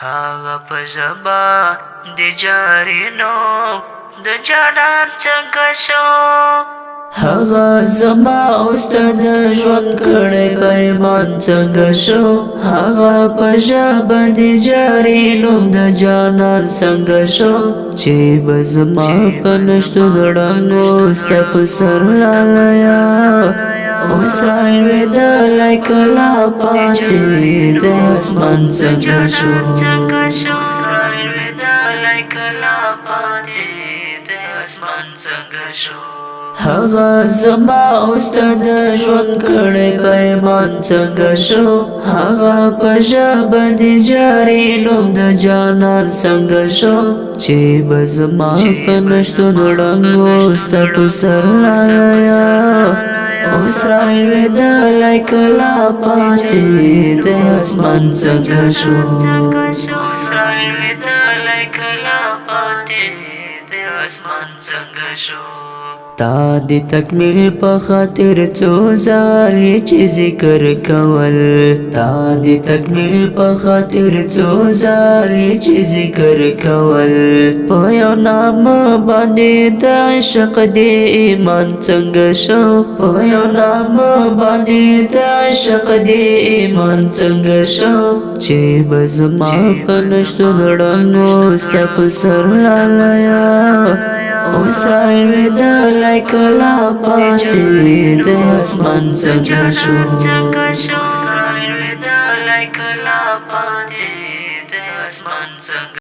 هغه په ژبه د جارینو د جانان څنګه شو هغه زما استاد ژوند کړی پیمان څنګه شو هغه په ژبه د جارینو د جانان څنګه شو چې به زما په نشتون ړنګو ستا په سر لالیه اوس رالوېدلی کله پاتې د اسمان څنګه شو رالوېدلی کله پاتې د اسمان څنګه شو هغه زما استاد ژوند کړی پیمان څنګه شو هغه په ژبه د جارینو د جانان څنګه شو چې به زما په نشتون ړنګو ستا په سر لالیه اوس رالوېدلی کله پاتې د اسمان څنګه شو اوس رالوېدلی کله پاتې د اسمان څنګه شو تا د تکمیل په خاطر څو ځلې چې ذکر کول تا د تکمیل په خاطر څو ځلې چې ذکر کول په یو نامه باندې د عشق د ایمان څنګه شو په یو نامه باندې د عشق د ایمان څنګه شو چې به زما په نشتون ړنګو ستا په سر لالیه اوس رالوېدلی کله پاتې د اسمان څنګه شو رالوېدلی کله پاتې د اسمان څنګه